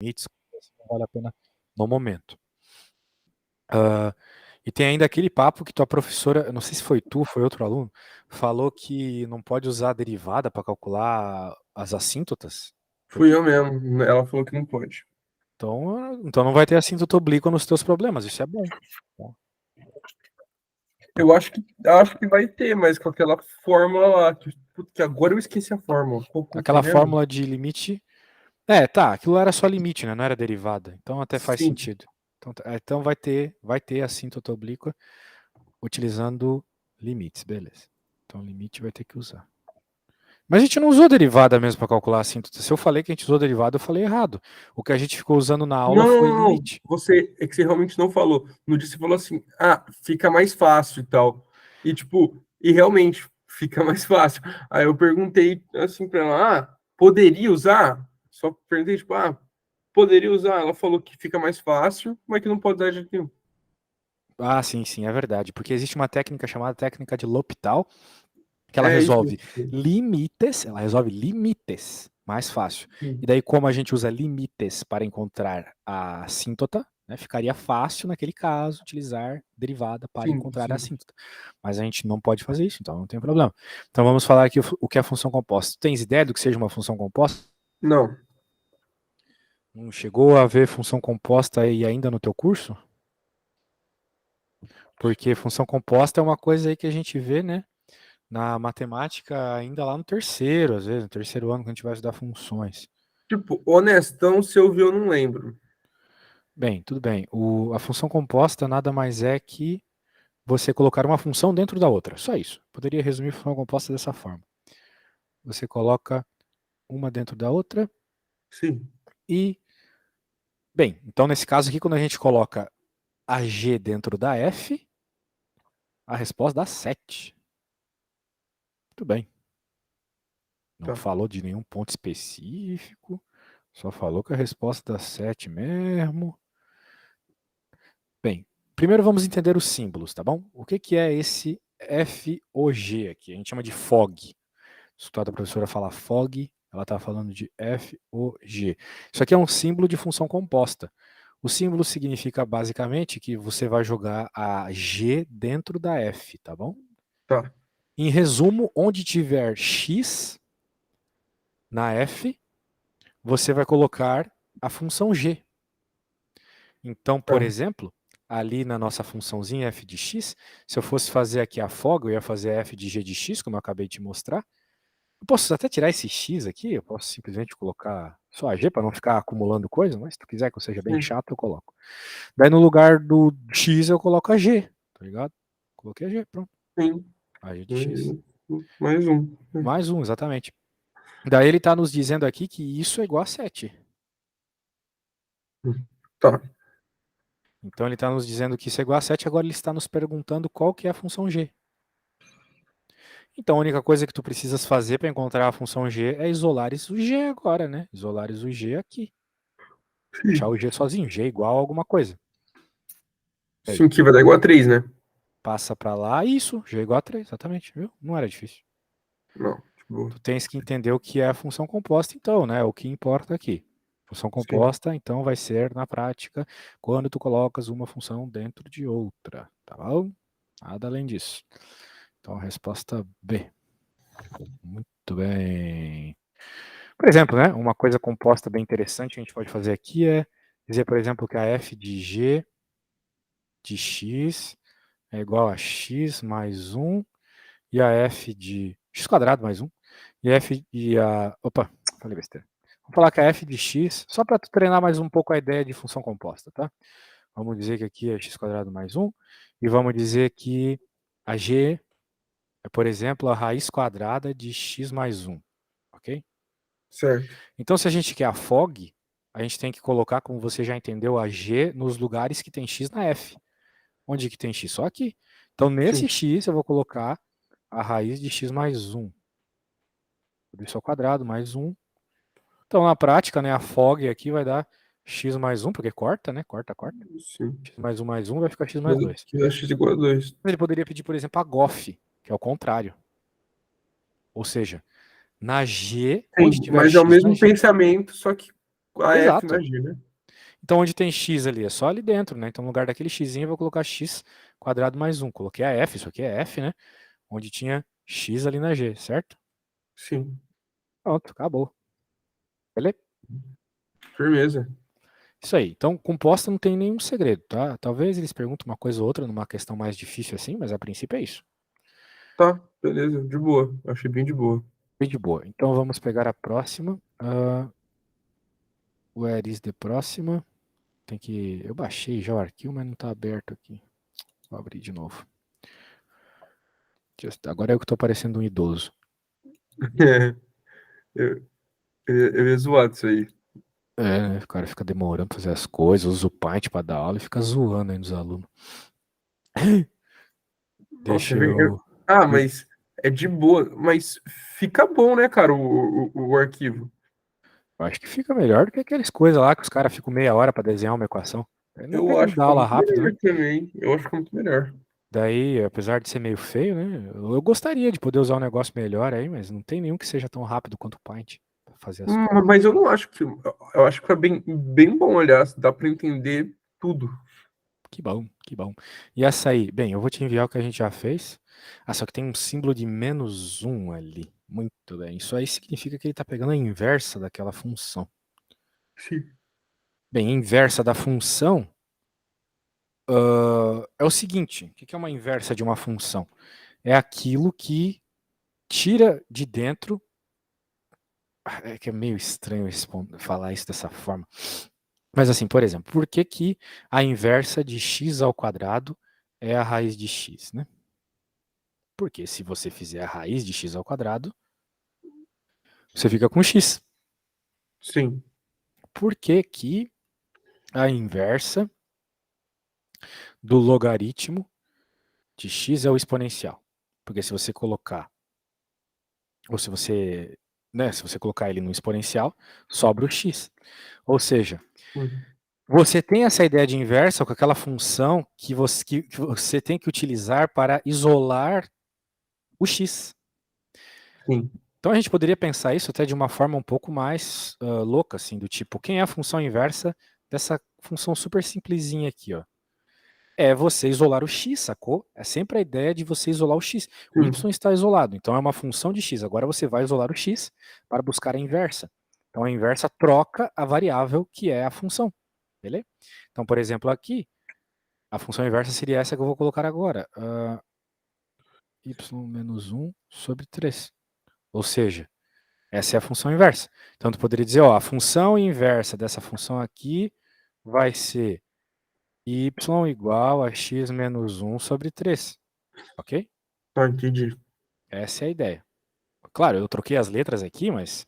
limites, não vale a pena no momento. E tem ainda aquele papo que tua professora, eu não sei se foi tu, foi outro aluno, falou que não pode usar a derivada para calcular as assíntotas. Fui eu mesmo. Ela falou que não pode. Então não vai ter assíntota oblíqua nos teus problemas, isso é bom. Eu acho que vai ter, mas com aquela fórmula lá. Que agora eu esqueci a fórmula. Qual que é Aquela mesmo? fórmula de limite. Aquilo era só limite, né? Não era derivada. Então até faz Sim. sentido. Então vai ter assíntota oblíqua utilizando limites, beleza. Então limite vai ter que usar. Mas a gente não usou derivada mesmo para calcular a assíntota. Se eu falei que a gente usou derivada, eu falei errado. O que a gente ficou usando na aula Não, não, foi não, não. limite. É que você realmente não falou. No dia você falou assim, fica mais fácil e tal. E tipo, e realmente fica mais fácil. Aí eu perguntei assim pra ela, poderia usar? Só perguntei, tipo, poderia usar? Ela falou que fica mais fácil, mas que não pode dar de jeito nenhum. Ah, sim, sim, é verdade. Porque existe uma técnica chamada técnica de L'Hopital, que ela É isso resolve mesmo. limites mais fácil. Sim, E daí, como a gente usa limites para encontrar a assíntota, né, ficaria fácil, naquele caso, utilizar derivada para sim, encontrar a sim. assíntota. Mas a gente não pode fazer isso, então não tem problema. Então vamos falar aqui o que é a função composta. Tens ideia do que seja uma função composta? Não. Não chegou a ver função composta aí ainda no teu curso? Porque função composta é uma coisa aí que a gente vê, né, na matemática ainda lá no terceiro, às vezes, no terceiro ano que a gente vai estudar funções. Tipo, honestão, se eu vi, eu não lembro. Bem, tudo bem. A função composta nada mais é que você colocar uma função dentro da outra. Só isso. Poderia resumir a função composta dessa forma. Você coloca uma dentro da outra Sim. e... Bem, então nesse caso aqui, quando a gente coloca a G dentro da F, a resposta dá 7. Muito bem. Não Tá. falou de nenhum ponto específico, só falou que a resposta dá 7 mesmo. Bem, primeiro vamos entender os símbolos, tá bom? O que é esse FOG aqui? A gente chama de FOG. Escutar a professora falar FOG, ela está falando de FOG. Isso aqui é um símbolo de função composta. O símbolo significa basicamente que você vai jogar a G dentro da F, tá bom? Tá. Em resumo, onde tiver X na F, você vai colocar a função G. Então, por Tá. exemplo, ali na nossa funçãozinha f de x, se eu fosse fazer aqui a folga, eu ia fazer f de g de x, como eu acabei de mostrar. Eu posso até tirar esse x aqui, eu posso simplesmente colocar só a g para não ficar acumulando coisa, mas se tu quiser que eu seja bem Sim. chato, eu coloco. Daí no lugar do x eu coloco a g, tá ligado? Coloquei a g, pronto. Sim. A g de x. Mais um. Mais um, exatamente. Daí ele está nos dizendo aqui que isso é igual a 7. Tá. Então ele está nos dizendo que isso é igual a 7, agora ele está nos perguntando qual que é a função g. Então a única coisa que tu precisas fazer para encontrar a função g é isolar isso g agora, né? Isolar isso g aqui. Deixar Sim. o g sozinho, g igual a alguma coisa. Aí, 5 que vai dar igual a 3, né? passa para lá, isso, g igual a 3, exatamente, viu? Não era difícil. Não. Tipo, Tu tens que entender o que é a função composta então, né? O que importa aqui. Função sim. composta, então, vai ser na prática quando tu colocas uma função dentro de outra, tá bom? Nada além disso. Então, a resposta B. Muito bem. Por exemplo, né, uma coisa composta bem interessante que a gente pode fazer aqui é dizer, por exemplo, que a f de g de x é igual a x mais 1 e a f de x quadrado mais 1 e f e a... Opa, falei besteira. Vamos falar que a f de x, só para treinar mais um pouco a ideia de função composta, tá? Vamos dizer que aqui é x quadrado mais 1 e vamos dizer que a g é, por exemplo, a raiz quadrada de x mais 1, ok? Certo. Então, se a gente quer a FOG, a gente tem que colocar, como você já entendeu, a G nos lugares que tem X na F. Onde que tem X? Só aqui. Então, nesse Sim. X, eu vou colocar a raiz de X mais 1. Tudo isso ao quadrado, mais 1. Então, na prática, né, a FOG aqui vai dar X mais 1, porque corta, né? Corta, corta. Sim. X mais 1 vai ficar X mais 2. Que dá x igual a 2. Ele poderia pedir, por exemplo, a GOF, que é o contrário. Ou seja, na G, onde Sim, tiver mas é o X na mesmo G, pensamento, só que. a F na Exato. G, né? Então, onde tem x ali? É só ali dentro, né? Então, no lugar daquele x, eu vou colocar x quadrado mais 1. Coloquei a f, isso aqui é f, né? Onde tinha x ali na g, certo? Sim. Pronto, acabou. Beleza? Firmeza. Isso aí. Então, composta não tem nenhum segredo, tá? Talvez eles perguntem uma coisa ou outra numa questão mais difícil assim, mas a princípio é isso. Tá, beleza. De boa. Achei bem de boa. Bem de boa. Então, vamos pegar a próxima. Where is the próxima? Tem que... Eu baixei já o arquivo, mas não está aberto aqui. Vou abrir de novo. Agora é eu que estou parecendo um idoso. É, eu ia zoar disso aí. É, né? O cara fica demorando pra fazer as coisas, usa o Paint pra dar aula e fica zoando aí nos alunos. Nossa, Deixa eu... Ah, mas é de boa. Mas fica bom, né, cara, o arquivo. Eu acho que fica melhor do que aquelas coisas lá que os caras ficam meia hora pra desenhar uma equação. Eu não Eu pegando acho que da fica aula muito rápido, né? melhor também. Eu acho que fica muito melhor. Daí, apesar de ser meio feio, né? Eu gostaria de poder usar um negócio melhor aí, mas não tem nenhum que seja tão rápido quanto o Paint pra fazer as coisas. Mas eu não acho que. Eu acho que é bem bom, aliás. Dá pra entender tudo. Que bom, que bom. E essa aí? Bem, eu vou te enviar o que a gente já fez. Ah, só que tem um símbolo de -1 ali. Muito bem. Isso aí significa que ele está pegando a inversa daquela função. Sim. Bem, a inversa da função é o seguinte: o que é uma inversa de uma função? É aquilo que tira de dentro. É que é meio estranho falar isso dessa forma. Mas assim, por exemplo, por que, que a inversa de x ao quadrado é a raiz de x, né? Porque se você fizer a raiz de x ao quadrado, você fica com x. Sim. Por que, que a inversa do logaritmo de x é o exponencial? Porque se você colocar, ou se você, né, se você colocar ele no exponencial, sobra o x. Ou seja, Sim. você tem essa ideia de inversa com aquela função que você tem que utilizar para isolar o x. Sim. Então a gente poderia pensar isso até de uma forma um pouco mais louca, assim, do tipo, quem é a função inversa dessa função super simplesinha aqui, ó? É você isolar o x, sacou? É sempre a ideia de você isolar o x. O y Sim. está isolado, então é uma função de x. Agora você vai isolar o x para buscar a inversa. Então a inversa troca a variável que é a função, beleza? Então, por exemplo, aqui, a função inversa seria essa que eu vou colocar agora. Y menos 1 sobre 3. Ou seja, essa é a função inversa. Então, tu poderia dizer, ó, a função inversa dessa função aqui vai ser y igual a x menos 1 sobre 3. Ok? Tá, entendi. Essa é a ideia. Claro, eu troquei as letras aqui, mas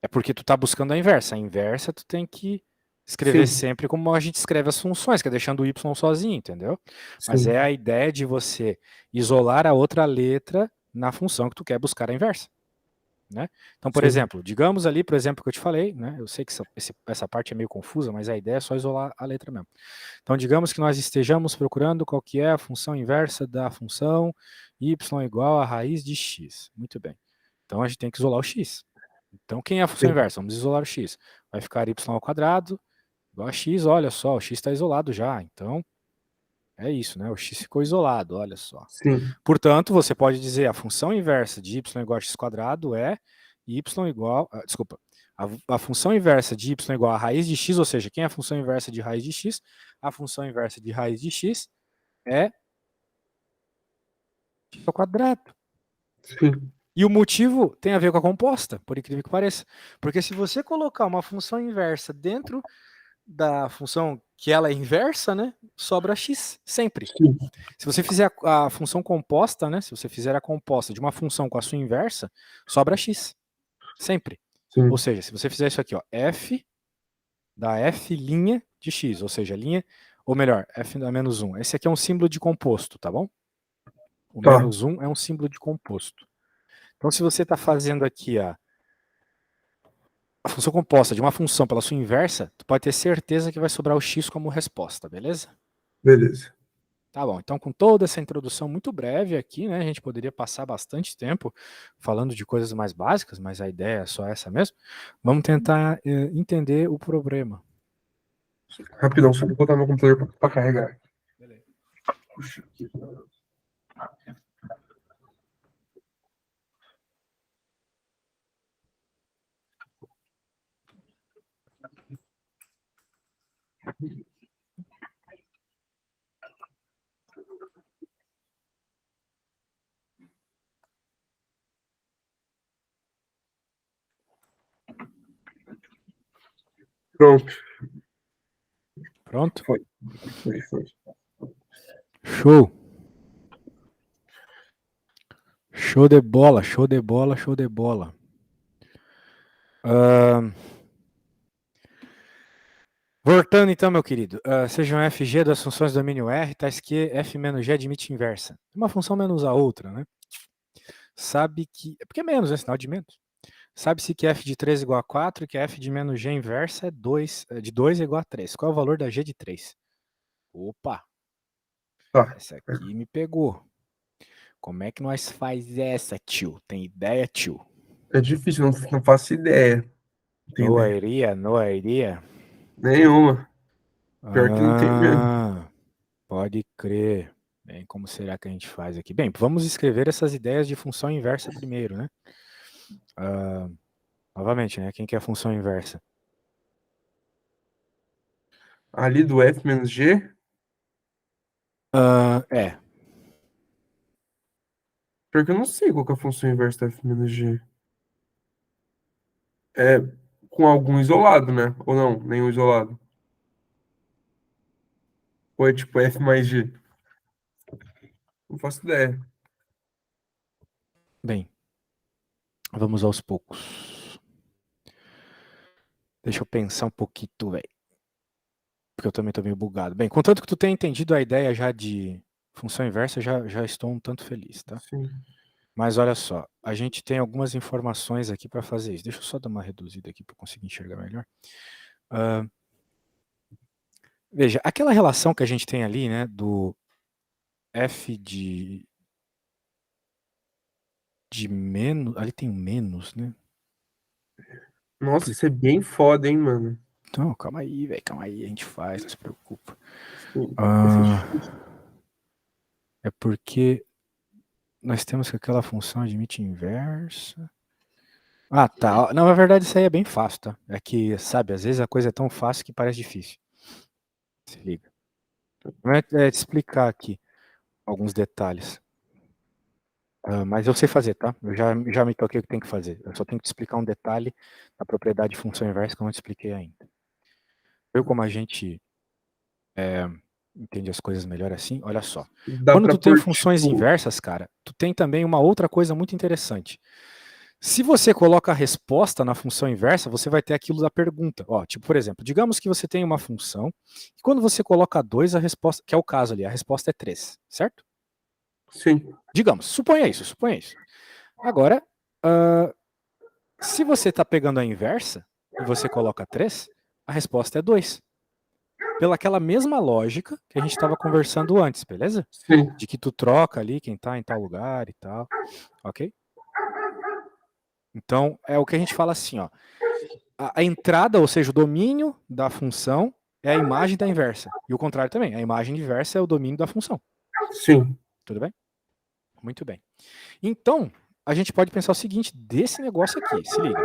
é porque tu tá buscando a inversa. A inversa tu tem que escrever Sim. sempre como a gente escreve as funções, que é deixando o y sozinho, entendeu? Mas é Sim. a ideia de você isolar a outra letra na função que tu quer buscar a inversa. Né? Então, por Sim. exemplo, digamos ali, por exemplo, que eu te falei, né? Eu sei que essa parte é meio confusa, mas a ideia é só isolar a letra mesmo. Então, digamos que nós estejamos procurando qual que é a função inversa da função y igual a raiz de x. Muito bem. Então, a gente tem que isolar o x. Então, quem é a função Sim. inversa? Vamos isolar o x. Vai ficar y ao quadrado igual a x. Olha só, o x está isolado já. Então, é isso, né? O x ficou isolado, olha só. Sim. Portanto, você pode dizer a função inversa de y igual a x quadrado é y igual... desculpa. A função inversa de y igual a raiz de x, ou seja, quem é a função inversa de raiz de x? A função inversa de raiz de x é x ao quadrado. Sim. E o motivo tem a ver com a composta, por incrível que pareça. Porque se você colocar uma função inversa dentro da função que ela é inversa, né, sobra x, sempre. Sim. Se você fizer a função composta, né, se você fizer a composta de uma função com a sua inversa, sobra x, sempre. Ou Sim. seja, se você fizer isso aqui, ó, f da f' de x, ou seja, linha, ou melhor, f da menos 1. Esse aqui é um símbolo de composto, tá bom? O Tá. menos 1 é um símbolo de composto. Então, se você está fazendo aqui a função composta de uma função pela sua inversa, tu pode ter certeza que vai sobrar o x como resposta, beleza? Beleza. Tá bom, então com toda essa introdução muito breve aqui, né, a gente poderia passar bastante tempo falando de coisas mais básicas, mas a ideia é só essa mesmo. Vamos tentar entender o problema. Rapidão, só vou botar meu computador para carregar. Beleza. Puxa. Pronto. Pronto? Foi. Show! Show de bola, show de bola, show de bola. Voltando então, meu querido, seja um FG das funções do domínio R, tais que f menos g admite inversa. Uma função menos a outra, né? Sabe que... Porque é menos, é sinal de menos. Sabe-se que f de 3 é igual a 4 e que f de menos g inversa é 2, de 2 é igual a 3. Qual é o valor da g de 3? Opa! Tá. Essa aqui me pegou. Como é que nós faz essa, tio? Tem ideia, tio? É difícil, não faço ideia. No idea? Nenhuma. Pior que não tem mesmo. Pode crer. Bem, como será que a gente faz aqui? Bem, vamos escrever essas ideias de função inversa primeiro, né? Novamente, né? Quem que é a função inversa? Ali do F menos G, É. pior que eu não sei qual que é a função inversa do F menos G. É com algum isolado, né? Ou não? Nenhum isolado. Ou é tipo F mais G? Não faço ideia. Bem, vamos aos poucos. Deixa eu pensar um pouquinho, velho. Porque eu também tô meio bugado. Bem, contanto que tu tenha entendido a ideia já de função inversa, já estou um tanto feliz, tá? Sim. Mas olha só, a gente tem algumas informações aqui para fazer isso. Deixa eu só dar uma reduzida aqui para conseguir enxergar melhor. Veja, aquela relação que a gente tem ali, né, do f de menos, ali tem um menos, né? Nossa, isso é bem foda, hein, mano? Então, calma aí, velho, calma aí, a gente faz, não se preocupa. Sim, esse é difícil. É porque nós temos que aquela função admite inversa. Ah, tá. Não, na verdade isso aí é bem fácil, tá? É que, sabe, às vezes a coisa é tão fácil que parece difícil. Se liga. Vou te explicar aqui alguns detalhes. Mas eu sei fazer, tá? Eu já me toquei o que tem que fazer. Eu só tenho que te explicar um detalhe da propriedade de função inversa que eu não te expliquei ainda. Viu como a gente entende as coisas melhor assim? Olha só. Dá Quando pra tu tem pôr, funções tipo... inversas, cara, tu tem também uma outra coisa muito interessante. Se você coloca a resposta na função inversa, você vai ter aquilo da pergunta. Ó, tipo, por exemplo, digamos que você tem uma função, e quando você coloca 2, a resposta, que é o caso ali, a resposta é 3, certo? Sim, Digamos, suponha isso. Agora, se você está pegando a inversa e você coloca 3, a resposta é 2. Pelaquela mesma lógica que a gente estava conversando antes, beleza? sim. De que tu troca ali quem está em tal lugar e tal, ok? Então, é o que a gente fala assim, ó. A entrada, ou seja, o domínio da função é a imagem da inversa. E o contrário também, a imagem inversa é o domínio da função. Sim. Tudo bem? Muito bem. Então, a gente pode pensar o seguinte desse negócio aqui, se liga.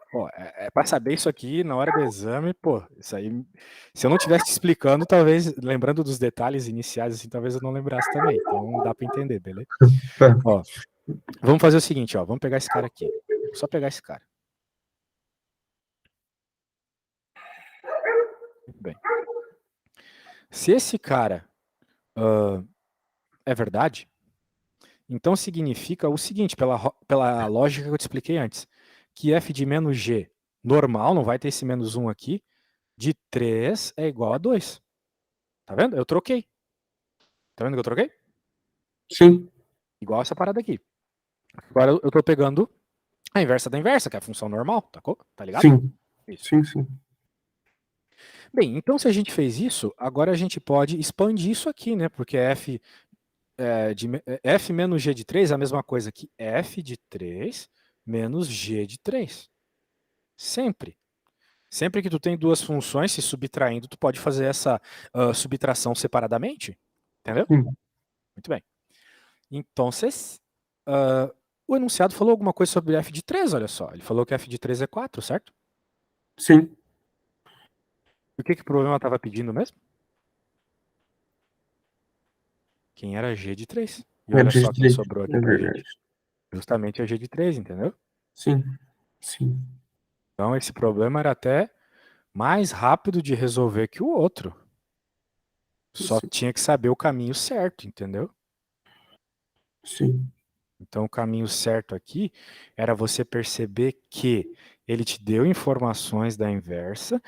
Pô, para saber isso aqui na hora do exame, pô, isso aí, se eu não tivesse te explicando, talvez, lembrando dos detalhes iniciais, assim, talvez eu não lembrasse também. Então dá para entender, beleza? Tá. Ó, vamos fazer o seguinte, ó, vamos pegar esse cara aqui. Só pegar esse cara. Muito bem. Se esse cara é verdade, então significa o seguinte, pela lógica que eu te expliquei antes, que f de menos g normal, não vai ter esse menos 1 aqui, de 3 é igual a 2. Tá vendo? Eu troquei. Tá vendo que eu troquei? Sim. Igual essa parada aqui. Agora eu tô pegando a inversa da inversa, que é a função normal, tá ligado? Sim. Isso. Sim, sim. Bem, então se a gente fez isso, agora a gente pode expandir isso aqui, né? Porque f menos g de 3 é a mesma coisa que f de 3 menos g de 3. Sempre. Sempre que tu tem duas funções se subtraindo, tu pode fazer essa subtração separadamente. Entendeu? Sim. Muito bem. Então, o enunciado falou alguma coisa sobre f de 3, olha só. Ele falou que f de 3 é 4, certo? Sim. E o que o problema estava pedindo mesmo? Quem era g de 3. E É olha de só quem direito. sobrou aqui É pra verdade. gente. Justamente a g de 3, entendeu? Sim. Sim. Então, esse problema era até mais rápido de resolver que o outro. Só Sim. tinha que saber o caminho certo, entendeu? Sim. Então, o caminho certo aqui era você perceber que ele te deu informações da inversa,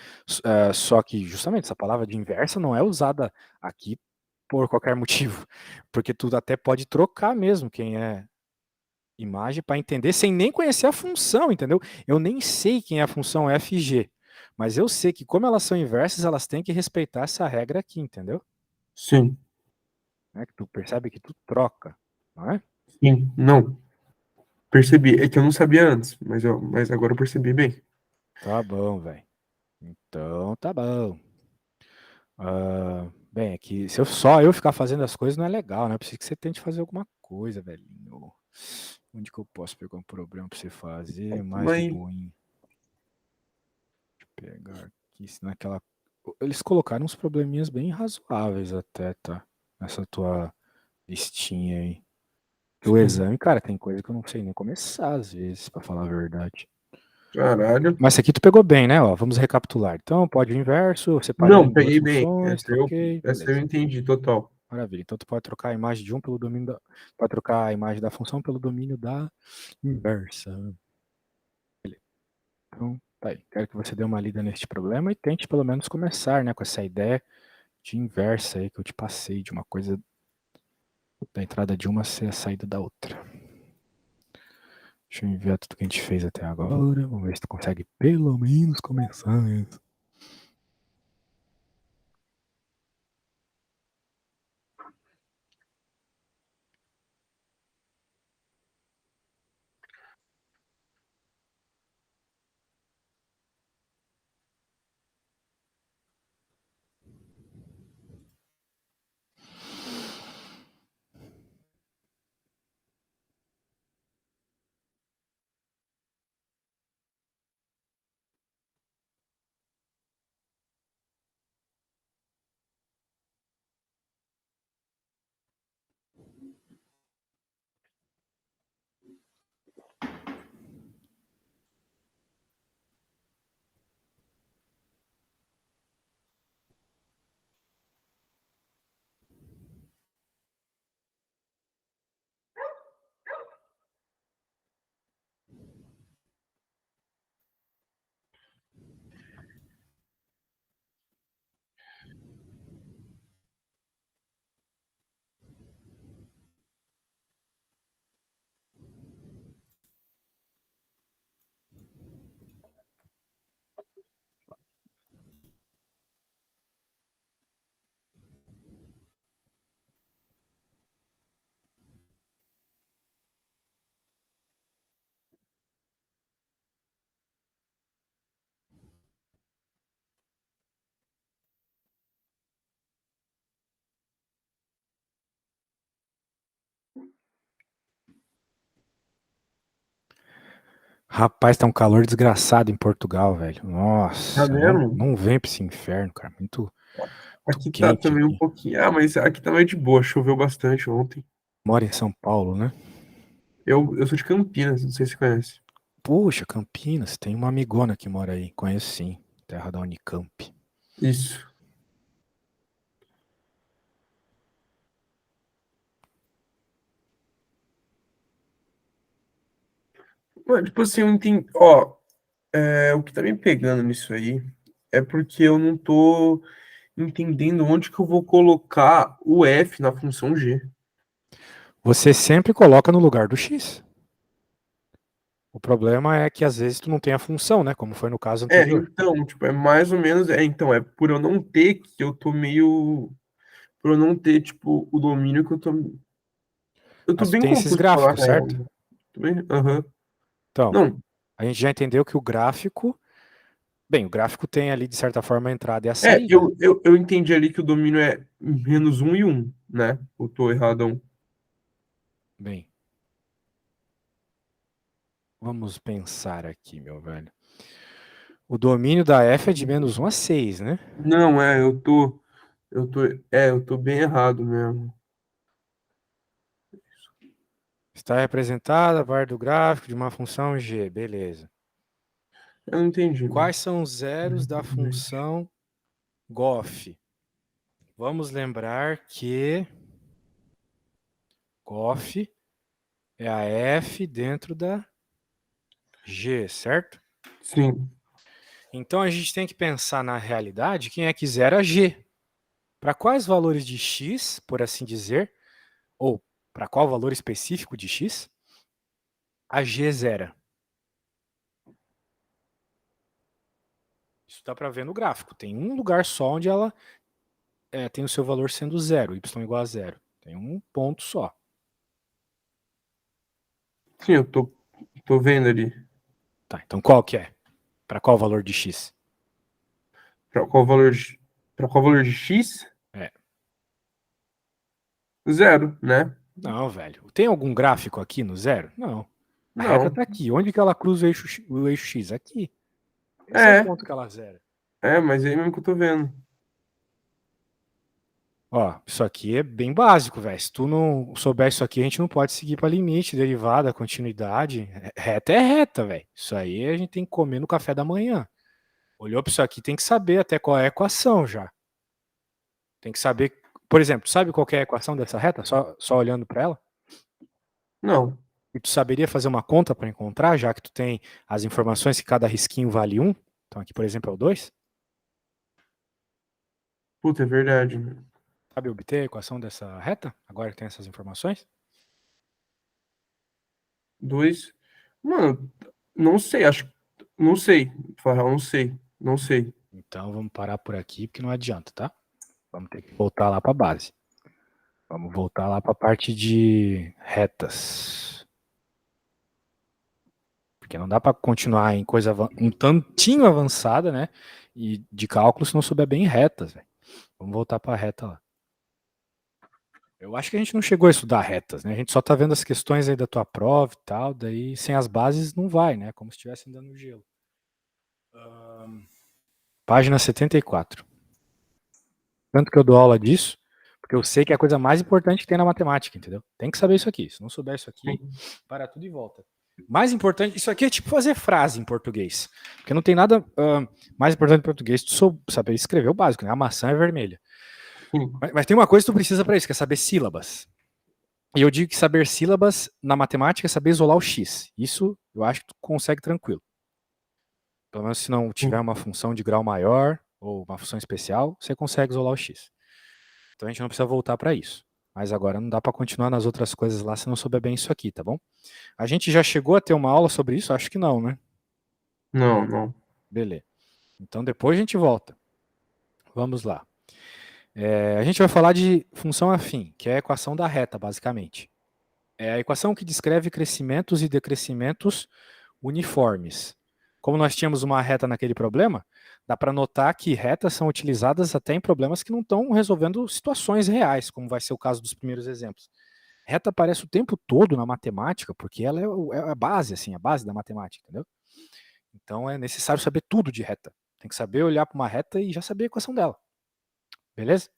só que justamente essa palavra de inversa não é usada aqui por qualquer motivo, porque tu até pode trocar mesmo quem é imagem para entender sem nem conhecer a função, entendeu? Eu nem sei quem é a função f e g, mas eu sei que como elas são inversas, elas têm que respeitar essa regra aqui, entendeu? Sim. Né? Que tu percebe que tu troca, não é? Sim. Não. Percebi. É que eu não sabia antes, mas agora eu percebi bem. Tá bom, velho. Então tá bom. Bem, é que se só eu ficar fazendo as coisas não é legal, né? Preciso que você tente fazer alguma coisa, velhinho. Onde que eu posso pegar um problema pra você fazer mais de Mas, boinha? Deixa eu pegar aqui, naquela. Eles colocaram uns probleminhas bem razoáveis até, tá? Nessa tua listinha aí. O exame, cara, tem coisa que eu não sei nem começar às vezes, pra falar a verdade. caralho. Mas esse aqui tu pegou bem, né? Ó, vamos recapitular. Então, pode o inverso, separei Não, em duas peguei bem. funções, troquei, Essa eu beleza. entendi total. Maravilha. Então tu pode trocar a imagem de um pelo domínio da. Pode trocar a imagem da função pelo domínio da inversa. Beleza. Então, tá aí. Quero que você dê uma lida neste problema e tente pelo menos começar, né, com essa ideia de inversa aí que eu te passei, de uma coisa da entrada de uma ser a saída da outra. Deixa eu enviar tudo que a gente fez até agora. Vamos ver se tu consegue pelo menos começar isso. Rapaz, tá um calor desgraçado em Portugal, velho. Tá Nossa, não, mesmo? não vem pra esse inferno, cara. Muito, muito Aqui tá quente também um aqui. pouquinho. Ah, mas aqui tá meio de boa. Choveu bastante ontem. Mora em São Paulo, né? Eu sou de Campinas, não sei se você conhece. Poxa, Campinas, tem uma amigona que mora aí. Conheço sim. Terra da Unicamp. Isso. Mano, tipo assim, eu entendi. Ó, o que tá me pegando nisso aí é porque eu não tô entendendo onde que eu vou colocar o F na função G. Você sempre coloca no lugar do X. O problema é que às vezes tu não tem a função, né? Como foi no caso anterior. Então, tipo, é mais ou menos, então, é por eu não ter que eu tô meio, por eu não ter, tipo, o domínio que eu tô Mas tu bem tem esses confuso de falar gráficos, a real, certo? né? Tô bem, aham. Então, Não, a gente já entendeu que o gráfico. Bem, o gráfico tem ali, de certa forma, a entrada e a saída. eu entendi ali que o domínio é -1 e 1, né? Eu tô erradão. Bem, vamos pensar aqui, meu velho. O domínio da f é de -1 a 6, né? Não, eu tô bem errado mesmo. Está representada a par do gráfico de uma função g, beleza. Eu não entendi. Quais são os zeros da função gof? Vamos lembrar que gof é a f dentro da g, certo? Sim, Então a gente tem que pensar na realidade quem é que zera g. Para quais valores de x, por assim dizer, ou para qual valor específico de x, a g zera. Isso dá para ver no gráfico. Tem um lugar só onde ela tem o seu valor sendo zero, y igual a zero. Tem um ponto só. sim, tô vendo ali. Tá, então qual que é? Para qual valor de x? Para qual valor para qual valor de x? É. Zero, né? Não, velho. Tem algum gráfico aqui no zero? Não. A reta Não. está aqui. Onde que ela cruza o eixo x? Aqui. Esse é o É, ponto que ela zera. mas é aí mesmo que eu tô vendo. Ó, isso aqui é bem básico, velho. Se tu não souber isso aqui, a gente não pode seguir para limite, derivada, continuidade. Reta é reta, velho. Isso aí a gente tem que comer no café da manhã. Olhou para isso aqui, tem que saber até qual é a equação já. Tem que saber, por exemplo, sabe qual que é a equação dessa reta? Só olhando para ela? Não. E tu saberia fazer uma conta para encontrar, já que tu tem as informações que cada risquinho vale 1? Então aqui, por exemplo, é o 2. Puta, é verdade. Sabe obter a equação dessa reta? Agora que tem essas informações? Dois. Mano, não sei, acho. Não sei. Falar, não sei. Não sei. Então vamos parar por aqui, porque não adianta, tá? Vamos ter que voltar lá para a base. Vamos voltar lá para a parte de retas. Porque não dá para continuar em coisa um tantinho avançada, né? E de cálculo se não souber bem retas, velho. Vamos voltar para a reta lá. Eu acho que a gente não chegou a estudar retas, né? A gente só tá vendo as questões aí da tua prova e tal, daí sem as bases não vai, né? Como se estivesse andando no gelo. Página 74. Tanto que eu dou aula disso, porque eu sei que é a coisa mais importante que tem na matemática, entendeu? Tem que saber isso aqui. Se não souber isso aqui, para tudo e volta. Mais importante, isso aqui é tipo fazer frase em português. Porque não tem nada mais importante em português tu saber escrever o básico, né? A maçã é vermelha. Sim. Mas tem uma coisa que tu precisa para isso, que é saber sílabas. E eu digo que saber sílabas na matemática é saber isolar o x. Isso eu acho que tu consegue tranquilo. Pelo menos se não tiver uma função de grau maior ou uma função especial, você consegue isolar o x. Então a gente não precisa voltar para isso. Mas agora não dá para continuar nas outras coisas lá se não souber bem isso aqui, tá bom? A gente já chegou a ter uma aula sobre isso? Acho que não, né? Não, não. Beleza. Então depois a gente volta. Vamos lá. A gente vai falar de função afim, que é a equação da reta, basicamente. É a equação que descreve crescimentos e decrescimentos uniformes. Como nós tínhamos uma reta naquele problema, dá para notar que retas são utilizadas até em problemas que não estão resolvendo situações reais, como vai ser o caso dos primeiros exemplos. Reta aparece o tempo todo na matemática, porque ela é a base, assim, a base da matemática, entendeu? Então é necessário saber tudo de reta. Tem que saber olhar para uma reta e já saber a equação dela. Beleza?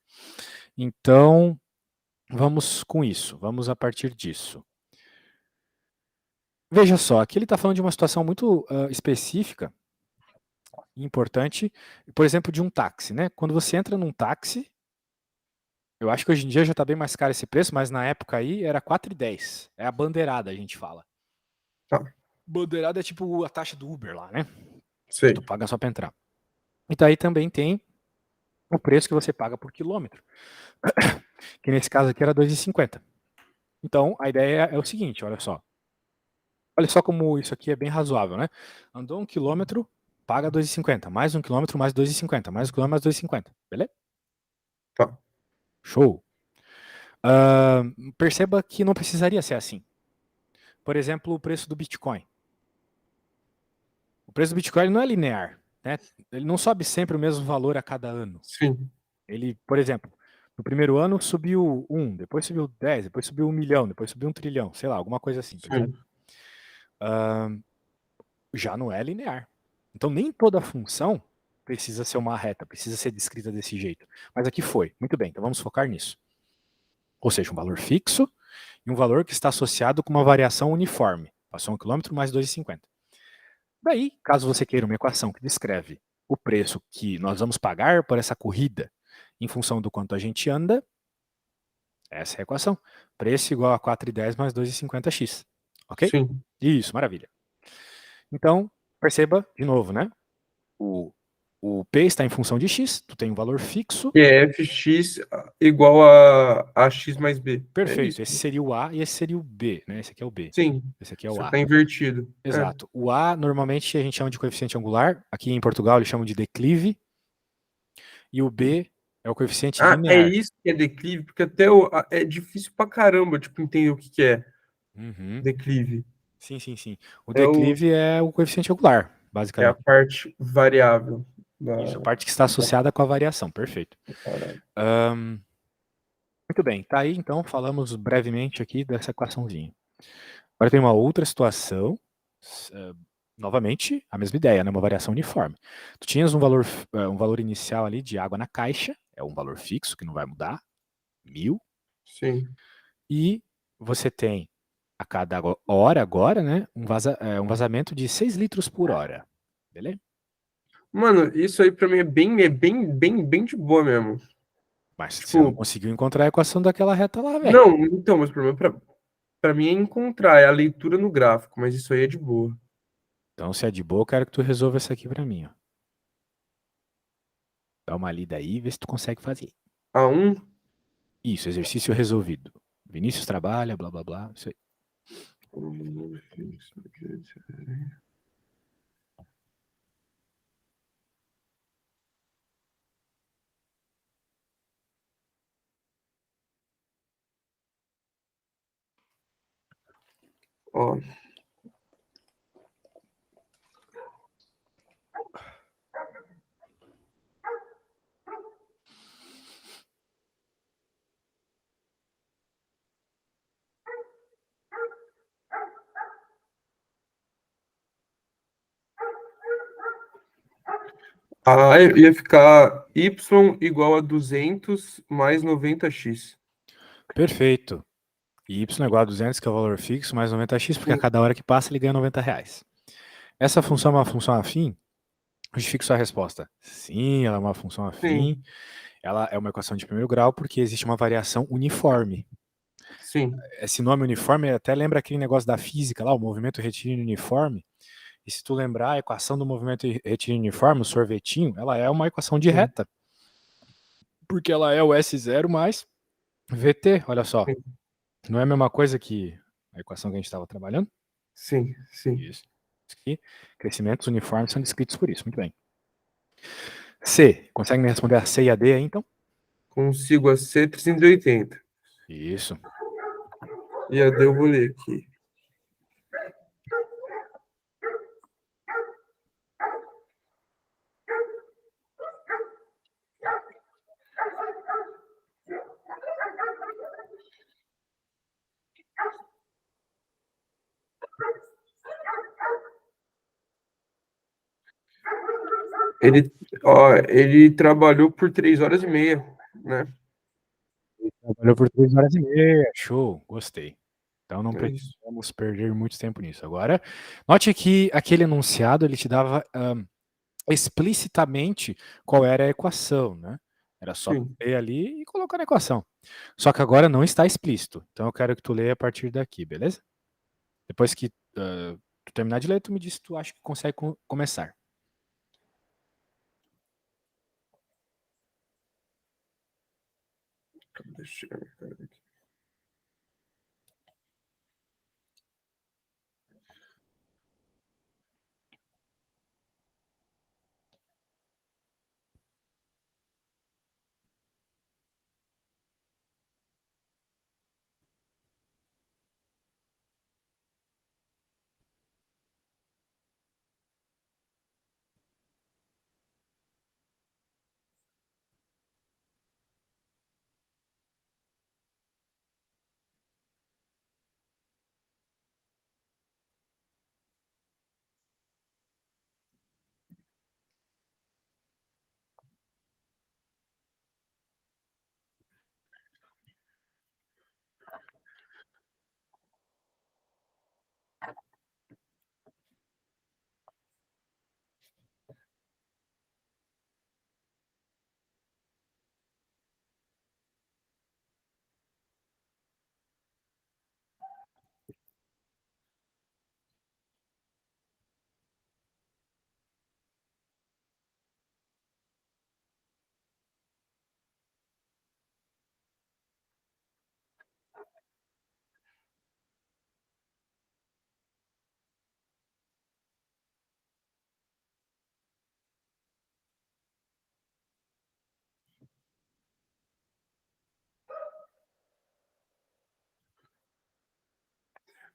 Então, vamos com isso. Vamos a partir disso. Veja só, aqui ele está falando de uma situação muito específica e importante, por exemplo, de um táxi, né? Quando você entra num táxi, eu acho que hoje em dia já está bem mais caro esse preço, mas na época aí era 4,10. É a bandeirada, a gente fala. Tá. Bandeirada é tipo a taxa do Uber lá, né? Que tu Sei. paga só para entrar. E daí também tem o preço que você paga por quilômetro, que nesse caso aqui era 2,50. Então, a ideia é o seguinte, olha só. Olha só como isso aqui é bem razoável, né? Andou 1 quilômetro, paga 2,50. Mais 1 quilômetro, mais 2,50. Mais 1 quilômetro, mais 2,50. Beleza? Tá. Show. Perceba que não precisaria ser assim. Por exemplo, o preço do Bitcoin. O preço do Bitcoin não é linear, né? Ele não sobe sempre o mesmo valor a cada ano. Sim. Ele, por exemplo, no primeiro ano subiu 1, depois subiu 10, depois subiu 1 milhão, depois subiu 1 trilhão, sei lá, alguma coisa assim, percebe? Sim. Já não é linear. Então nem toda função precisa ser uma reta, precisa ser descrita desse jeito. Mas aqui foi. Muito bem, então vamos focar nisso. Ou seja, um valor fixo e um valor que está associado com uma variação uniforme. Passou 1 quilômetro mais 2,50. Daí, caso você queira uma equação que descreve o preço que nós vamos pagar por essa corrida em função do quanto a gente anda, essa é a equação. Preço igual a 4,10 mais 2,50x. Ok? Sim. Isso, maravilha. Então, perceba de novo, né? O, o P está em função de x, tu tem um valor fixo. Que é fx igual a x mais b. É Perfeito. isso. Esse seria o A e esse seria o B, né? Esse aqui é o B. Sim. Esse aqui é o Só que A. tá invertido. É. Exato. O A normalmente a gente chama de coeficiente angular. Aqui em Portugal eles chamam de declive. E o B é o coeficiente Ah, é linear. isso que é declive, porque é difícil pra caramba, tipo, entender o que é Uhum. declive. Sim, sim, sim. O É, declive é o coeficiente angular, é a basicamente. parte variável Isso, a da, parte que está associada com a variação. Perfeito. parada. Muito bem, tá aí então, falamos brevemente aqui dessa equaçãozinha. Agora tem uma outra situação, uh, novamente a mesma ideia, né? Uma variação uniforme. Tu tinhas um valor inicial ali de água na caixa, é um valor fixo que não vai mudar, 1.000, Sim. e você tem a cada hora agora, né, um vazamento de 6 litros por hora, beleza? Mano, isso aí pra mim é bem de boa mesmo. Mas você não Tipo, conseguiu encontrar a equação daquela reta lá, velho. não, então, mas o problema pra mim é encontrar, é a leitura no gráfico, mas isso aí é de boa. Então, se é de boa, eu quero que tu resolva isso aqui pra mim, ó. Dá uma lida aí e vê se tu consegue fazer. A1, Isso, exercício resolvido. Vinícius trabalha, blá blá blá. Isso aí. ó. Ia ficar y igual a 200 mais 90x. Perfeito. E y é igual a 200, que é o valor fixo, mais 90x, porque a Sim, cada hora que passa ele ganha 90 reais. Essa função é uma função afim? Justifique sua resposta. Sim, ela é uma função afim. sim, Ela é uma equação de primeiro grau porque existe uma variação uniforme. sim, Esse nome uniforme até lembra aquele negócio da física lá, o movimento retilíneo uniforme. E se tu lembrar, a equação do movimento retilíneo uniforme, o sorvetinho, ela é uma equação de sim, reta. Porque ela é o S0 mais VT, olha só. sim, Não é a mesma coisa que a equação que a gente estava trabalhando? sim, sim. Isso. Aqui, crescimentos uniformes são descritos por isso. Muito bem. C. Consegue me responder a C e a D aí, então? Consigo a C 380. Isso. E a D eu vou ler aqui. Ele trabalhou por 3 horas e meia, né? Trabalhou por 3 horas e meia. Show. Gostei. Então não É isso. precisamos perder muito tempo nisso. Agora, note que aquele enunciado ele te dava explicitamente qual era a equação, né? Era só Sim. ler ali e colocar na equação. Só que agora não está explícito. Então eu quero que tu leia a partir daqui, beleza? Depois que tu terminar de ler, tu me diz se tu acha que consegue começar. Deixa eu ver aqui.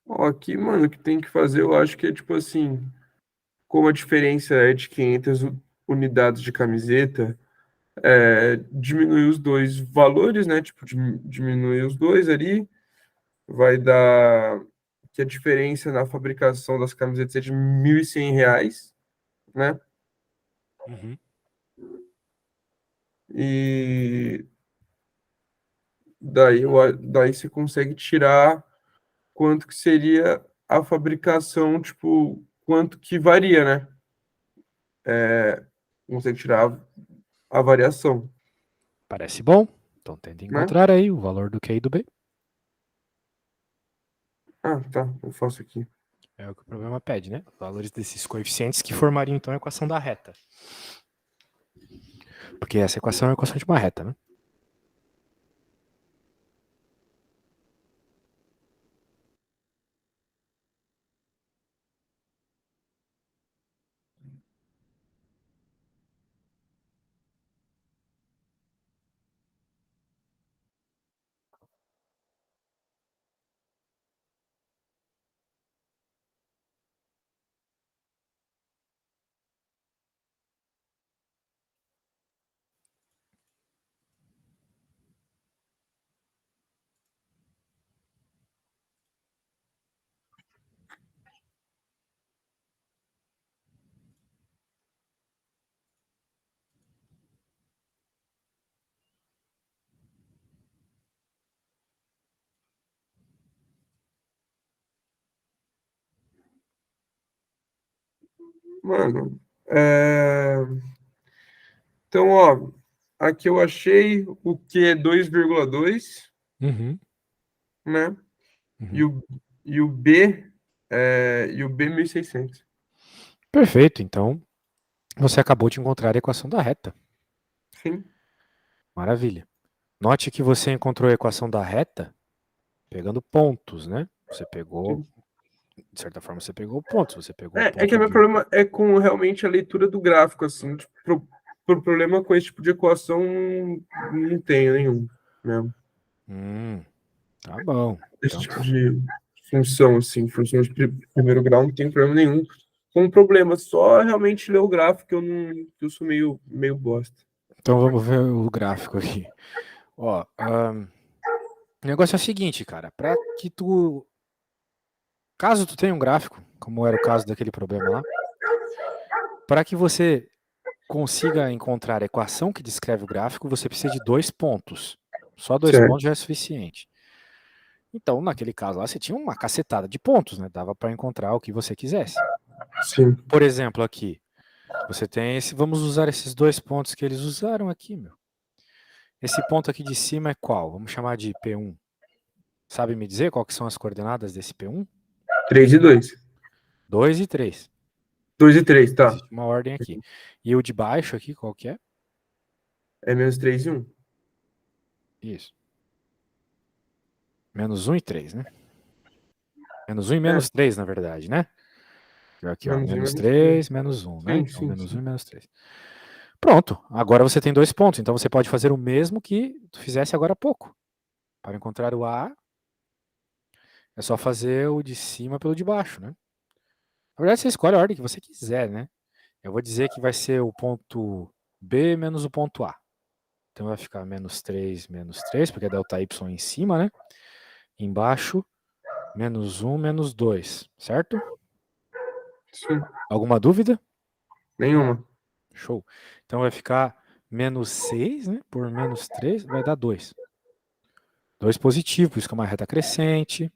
Ó, aqui, mano, o que tem que fazer, eu acho que é tipo assim, como a diferença é de 500 unidades de camiseta, diminuir os dois valores, né? Tipo, diminuir os dois ali, vai dar que a diferença na fabricação das camisetas é de R$ 1.100, né? Uhum. E daí você consegue tirar quanto que seria a fabricação, tipo, quanto que varia, né? Consegue tirar a variação, Parece bom. Então tenta né? encontrar aí o valor do Q e do B. Ah, tá, eu faço aqui. É o que o problema pede, né? Os valores desses coeficientes que formariam então a equação da reta. Porque essa equação é a equação de uma reta, né? Mano, então, ó, aqui eu achei o Q é 2,2, Uhum, né? E uhum. o, e o B é 1.600. Perfeito. Então você acabou de encontrar a equação da reta. Sim, Maravilha. Note que você encontrou a equação da reta pegando pontos, né? Você pegou, sim. de certa forma, você pegou pontos. Você pegou o É que o ponto meu de. problema é com realmente a leitura do gráfico, assim. Tipo, problema com esse tipo de equação não tenho nenhum, né? Hum, tá bom. Esse Então, tipo de função, assim, função de primeiro grau, não tem problema nenhum. Com um problema, só realmente ler o gráfico, que eu sou meio bosta. então vamos ver o gráfico aqui. Ó, o negócio é o seguinte, cara. Para que tu, caso tu tenha um gráfico, como era o caso daquele problema lá, para que você consiga encontrar a equação que descreve o gráfico, você precisa de 2 pontos. Só 2 pontos Certo. já é suficiente. Então, naquele caso lá, você tinha uma cacetada de pontos, né? Dava para encontrar o que você quisesse. Sim. Por exemplo, aqui, você tem esse. Vamos usar esses 2 pontos que eles usaram aqui, meu. Esse ponto aqui de cima é qual? Vamos chamar de P1. Sabe me dizer qual que são as coordenadas desse P1? 3 e 2. 2 e 3. 2 e 3, tá. Existe uma ordem aqui. E o de baixo aqui, qual que é? É menos 3 e 1. Isso. Menos 1 e 3, né? Menos 1 e É, menos 3, na verdade, né? Aqui, ó. menos 1 e Menos menos 3. 3, menos 1, né? Sim, Então, sim, menos 1 e sim. menos 3. Pronto. Agora você tem 2 pontos. Então, você pode fazer o mesmo que tu fizesse agora há pouco. Para encontrar o A, é só fazer o de cima pelo de baixo, né? Na verdade, você escolhe a ordem que você quiser, né? Eu vou dizer que vai ser o ponto B menos o ponto A. Então vai ficar menos 3, porque é delta Y em cima, né? Embaixo, menos 1, menos 2, certo? Sim. Alguma dúvida? Nenhuma. Show. Então vai ficar menos 6, né? Por menos 3 vai dar 2. 2 positivo, por isso que é uma reta crescente.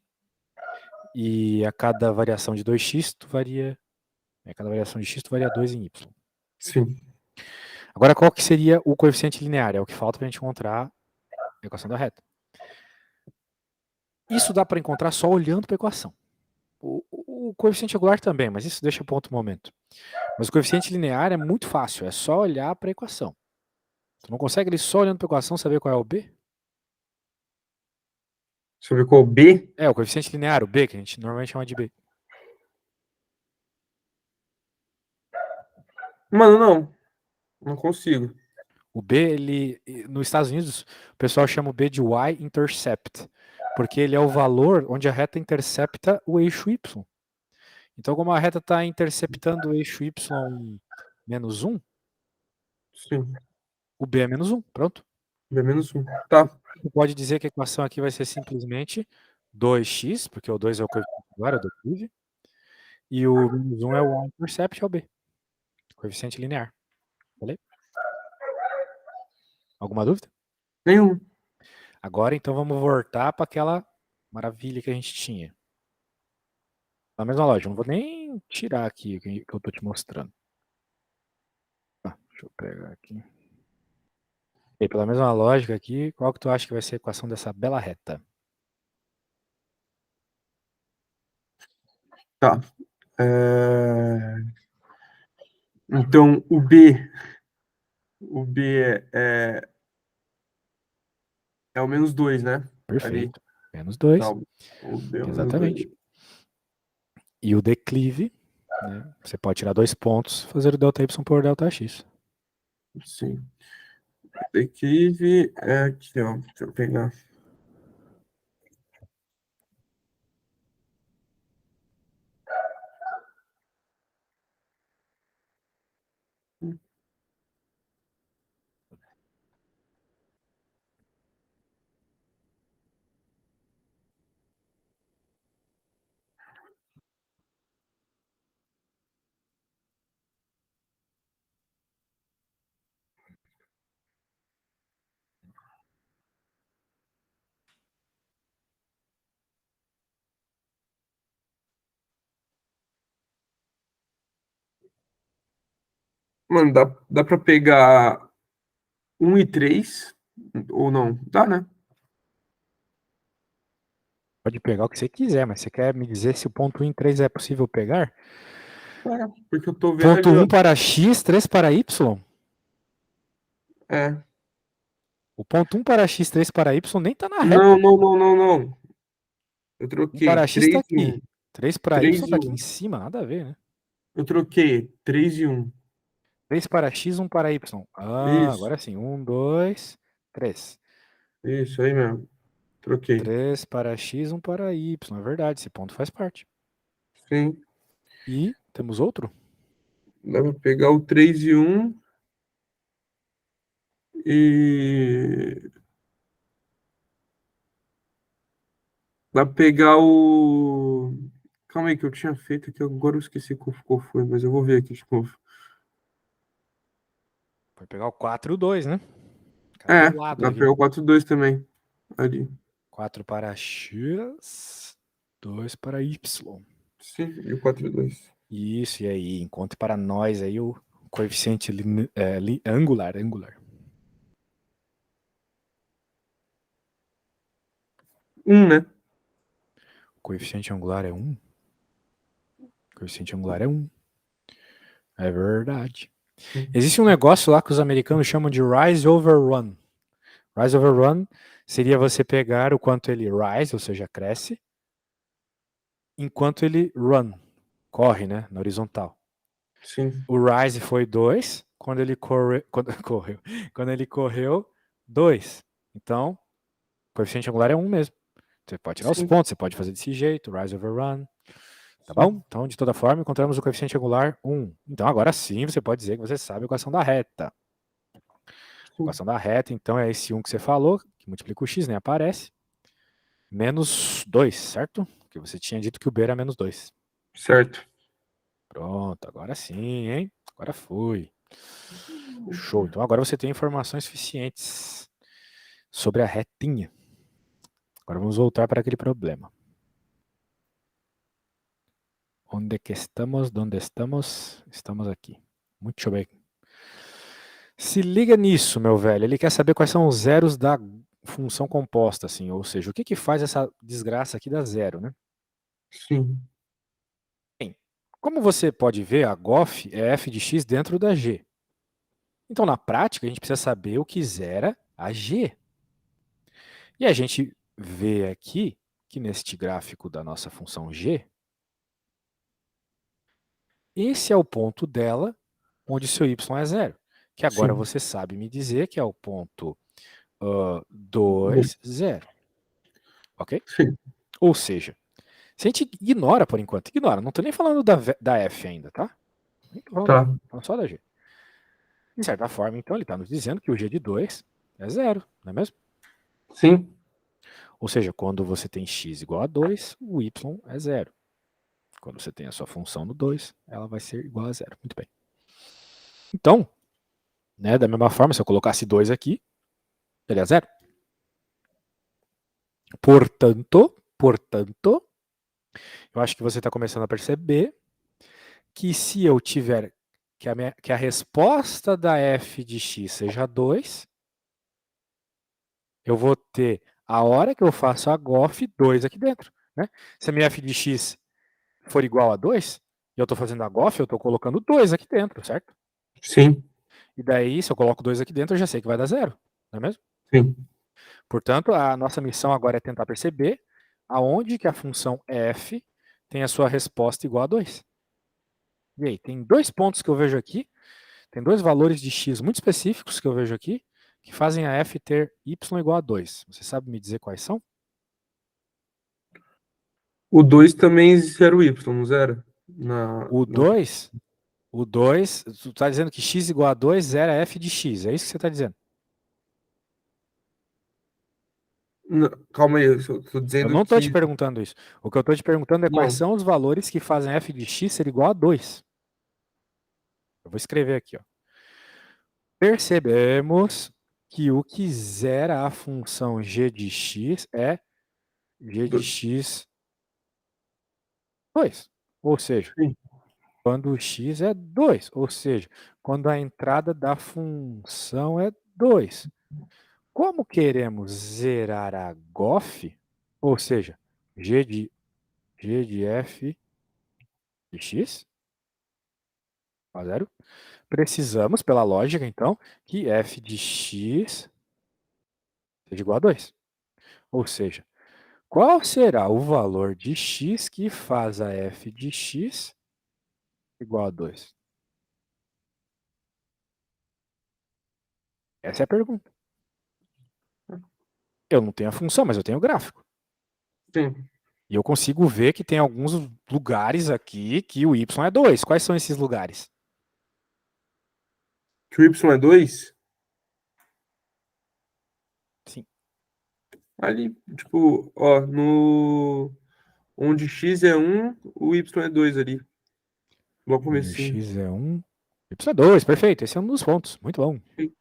E a cada variação de 2x, tu varia. A cada variação de x, tu varia 2 em y. Sim. Agora, qual que seria o coeficiente linear? É o que falta para a gente encontrar a equação da reta. Isso dá para encontrar só olhando para a equação. O coeficiente angular também, mas isso deixa para outro momento. Mas o coeficiente linear é muito fácil, é só olhar para a equação. Tu não consegue ali só olhando para a equação saber qual é o B? Deixa eu ver qual B. É, o coeficiente linear, o B, que a gente normalmente chama de B. Mano, não. Não consigo. O B, ele, nos Estados Unidos, o pessoal chama o B de Y-intercept. porque ele é o valor onde a reta intercepta o eixo y. Então, como a reta está interceptando o eixo y em menos 1, Sim. o b é menos 1. Pronto. B menos 1. Tá. Você pode dizer que a equação aqui vai ser simplesmente 2x, porque o 2 é o coeficiente agora, o declive, e o menos 1 é o y-intercept, é o b, coeficiente linear. Beleza? Alguma dúvida? Nenhum. Agora, então, vamos voltar para aquela maravilha que a gente tinha. Na mesma lógica, não vou nem tirar aqui o que eu estou te mostrando. Deixa eu pegar aqui. E pela mesma lógica aqui, qual que tu acha que vai ser a equação dessa bela reta? Tá. Então, o B é o menos 2, né? Ali. Perfeito. Menos Tá, 2. o B é o menos 2. Exatamente. E o declive, né? Você pode tirar 2 pontos, fazer o ΔY por ΔX. Sim. Declive é aqui, ó. Deixa eu pegar. Mano, dá pra pegar 1 e 3? Ou não? Dá, né? Pode pegar o que você quiser, mas você quer me dizer se o ponto 1 em 3 é possível pegar? Porque eu tô vendo Ponto ali, ó. 1 para x, 3 para y? É. O ponto 1 para x, 3 para y nem está na Não, reta. não, não, não, não. Eu 1 troquei para x está 3 e 1. aqui. 3 para y 3 está e aqui em 1. cima, nada a ver, né? Eu troquei 3 e 1. 3 para x, 1 para y. Isso, Agora sim. 1, 2, 3. isso aí mesmo. Troquei. 3 para x, 1 para y. É verdade, esse ponto faz parte. Sim. E temos outro? Dá pra pegar o 3 e 1 e. Dá pra pegar o. Calma aí, que eu tinha feito aqui, agora eu esqueci qual foi, mas eu vou ver aqui de novo. Vai pegar o 4 e o 2, né? Cada lado Dá pra aqui. pegar o 4 e 2 também. Ali. 4 para x, 2 para y. Sim, e o 4 e 2. Isso, e aí, encontre para nós aí o coeficiente angular. Né? O coeficiente angular é 1? O coeficiente angular é 1. É verdade. Existe um negócio lá que os americanos chamam de rise over run. Rise over run seria você pegar o quanto ele rise, ou seja, cresce, enquanto ele run, corre, né, na horizontal. Sim. O rise foi 2, quando ele quando ele correu, 2. Então, o coeficiente angular é 1 mesmo. Você pode tirar os Sim. pontos, você pode fazer desse jeito, rise over run. Tá Sim. bom? Então, de toda forma, encontramos o coeficiente angular 1. Então, agora sim, você pode dizer que você sabe a equação da reta. A equação da reta, então, é esse 1 que você falou, que multiplica o x, né? Aparece. Menos 2, certo? Porque você tinha dito que o b era menos 2. Certo. Pronto, agora sim, hein? Agora foi. Show. Então, agora você tem informações suficientes sobre a retinha. Agora vamos voltar para aquele problema. Onde que estamos? Onde estamos? Estamos aqui. Muito bem. Se liga nisso, meu velho. Ele quer saber quais são os zeros da função composta, assim. Ou seja, o que faz essa desgraça aqui dar zero, né? Sim. Bem, como você pode ver, a GOF é f de x dentro da g. Então, na prática, a gente precisa saber o que zera a g. E a gente vê aqui que neste gráfico da nossa função g, esse é o ponto dela onde seu y é zero. Que agora Sim. você sabe me dizer que é o ponto 2, 0. ok? Sim. Ou seja, se a gente ignora por enquanto, ignora, não tô nem falando da F ainda, tá? Nem tô falando Tá. da F, tô falando só da G. De certa forma, então, ele está nos dizendo que o G de 2 é zero, não é mesmo? Sim. Ou seja, quando você tem x igual a 2, o y é zero. Quando você tem a sua função no 2, ela vai ser igual a zero. Muito bem. Então, né, da mesma forma, se eu colocasse 2 aqui, seria zero. Portanto, eu acho que você está começando a perceber que se eu tiver que a resposta da f de x seja 2, eu vou ter a hora que eu faço a GOF 2 aqui dentro. Né? Se a minha f de x for igual a 2, e eu estou fazendo a GOF, eu estou colocando 2 aqui dentro, certo? Sim. E daí, se eu coloco 2 aqui dentro, eu já sei que vai dar zero, não é mesmo? Sim. Portanto, a nossa missão agora é tentar perceber aonde que a função f tem a sua resposta igual a 2. E aí, tem dois pontos que eu vejo aqui, tem dois valores de x muito específicos que eu vejo aqui, que fazem a f ter y igual a 2. Você sabe me dizer quais são? O 2 também era o Y, zero. O 2, tu está dizendo que x igual a 2 era f de x, é isso que você está dizendo? Calma aí, eu tô Eu dizendo não estou te que. perguntando isso. O que eu estou te perguntando é quais Não. são os valores que fazem f de x ser igual a 2. Eu vou escrever aqui. Ó. Percebemos que o que zera a função g de x é g de x 2. Ou seja, Sim. quando o x é 2. Ou seja, quando a entrada da função é 2. Como queremos zerar a GOF, ou seja, g de f de x, a zero, precisamos, pela lógica, então, que f de x seja igual a 2. Ou seja, qual será o valor de x que faz a f de x igual a 2? Essa é a pergunta. Eu não tenho a função, mas eu tenho o gráfico. Sim. E eu consigo ver que tem alguns lugares aqui que o y é 2. Quais são esses lugares? Que o Y é 2? Sim. Ali, tipo, ó, no. Onde X é 1, o Y é 2 ali. Logo Onde o comecinho. x é 1, y é 2. Perfeito. Esse é um dos pontos. Muito bom. Sim.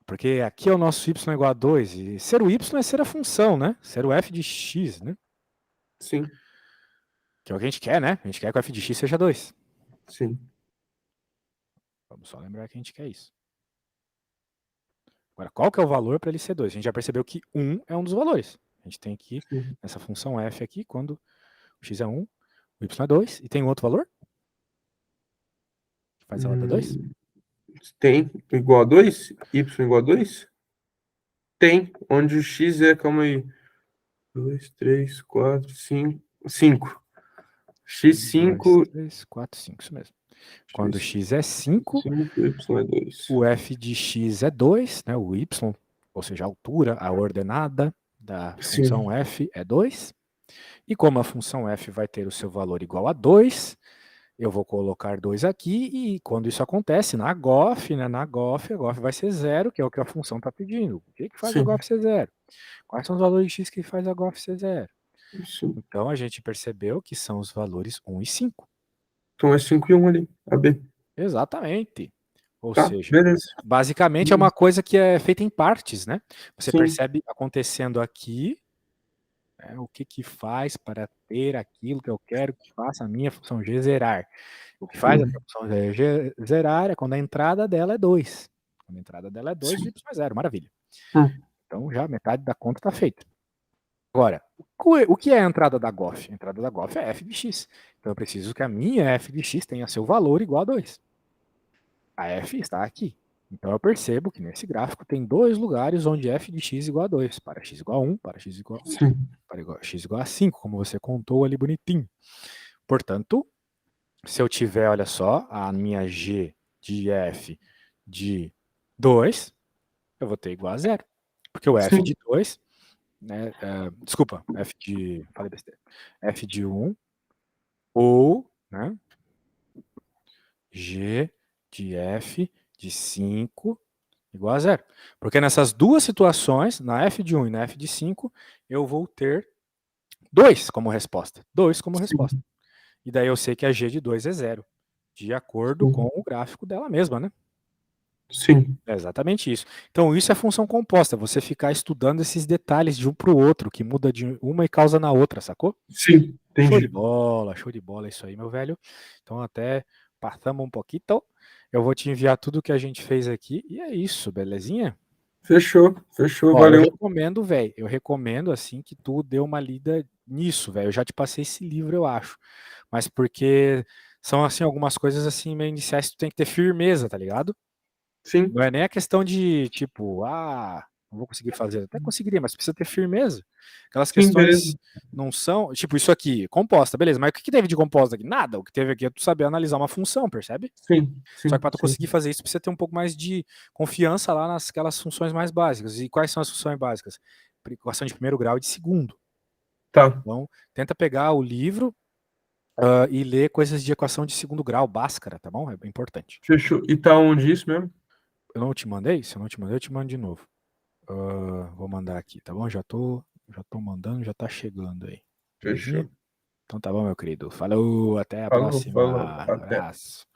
Porque aqui é o nosso y igual a 2. E ser o y é ser a função, né? Ser o f de x, né? Sim. Que é o que a gente quer, né? A gente quer que o f de x seja 2. Sim. Vamos só lembrar que a gente quer isso. Agora, qual que é o valor para ele ser 2? A gente já percebeu que 1 é um dos valores. A gente tem aqui, Sim. nessa função f aqui, quando o x é 1, o y é 2. E tem um outro valor? Que faz ela dar 2? Hum, tem igual a 2? Y igual a 2? Tem. Onde o X é, calma aí. 2, 3, 4, 5. 5. 2, X5. 3, 4, 5. Isso mesmo. Quando o X5, x é 5, Y é 2. o f de x é 2, né? O y, ou seja, a altura, a ordenada da Sim. função f é 2. E como a função f vai ter o seu valor igual a 2, eu vou colocar 2 aqui e quando isso acontece, na GOF, né, a GOF vai ser 0, que é o que a função está pedindo. O que faz a Sim. GOF ser 0? Quais são os valores de x que faz a GOF ser 0? Sim. Então a gente percebeu que são os valores 1 e 5. Então é 5 e 1 ali. AB. Exatamente. Ou Tá, seja, beleza. basicamente é uma coisa que é feita em partes, né? Você Sim. percebe acontecendo aqui, né, o que faz para ter aquilo que eu quero que faça a minha função G zerar. O que faz a Sim. função G zerar é quando a entrada dela é 2. Quando a entrada dela é 2, o Sim. y é 0. Maravilha. Hum. Então já metade da conta está feita. Agora, o que é a entrada da GOF? A entrada da GOF é f de x. Então eu preciso que a minha f de x tenha seu valor igual a 2. A f está aqui. Então eu percebo que nesse gráfico tem dois lugares onde f de x igual a 2, para x igual a 1, para x igual a 5, como você contou ali bonitinho. Portanto, se eu tiver, olha só, a minha g de f de 2, eu vou ter igual a 0. Porque o f Sim. de 2 né? Desculpa, falei besteira. F de 1 ou, né? G de F de 5 igual a zero. Porque nessas duas situações, na F de 1 e na F de 5, eu vou ter 2 como resposta. 2 como resposta. Sim, E daí eu sei que a G de 2 é zero, de acordo com sim, o gráfico dela mesma, né? sim, É exatamente isso. Então, isso é função composta, você ficar estudando esses detalhes de um para o outro, que muda de uma e causa na outra, sacou? sim, entendi. Show de bola isso aí, meu velho. Então, até passamos um pouquinho. Eu vou te enviar tudo que a gente fez aqui e é isso, belezinha? Fechou, fechou, Ó, eu valeu. recomendo, velho, eu recomendo, assim, que tu dê uma lida nisso, velho. Eu já te passei esse livro, eu acho. Mas porque são, assim, algumas coisas, assim, meio iniciais que tu tem que ter firmeza, tá ligado? Sim, Não é nem a questão de, tipo, não vou conseguir fazer. Até conseguiria, mas precisa ter firmeza. Aquelas sim, beleza. questões não são, tipo, isso aqui, composta, beleza, mas o que teve de composta aqui? Nada. O que teve aqui é tu saber analisar uma função, percebe? Sim, Só que sim, para tu sim. conseguir fazer isso, precisa ter um pouco mais de confiança lá nasquelas funções mais básicas. E quais são as funções básicas? Equação de primeiro grau e de segundo. Tá, Então, tenta pegar o livro e ler coisas de equação de segundo grau, Bhaskara, tá bom? É bem importante. fechou. E tá onde isso mesmo? Eu não te mandei? Se eu não te mandei, eu te mando de novo. Vou mandar aqui, tá bom? Já tô mandando, já tá chegando aí. Belezinha? Fechou. Então tá bom, meu querido. Falou, até a Falou, próxima. falou. Até. Abraço.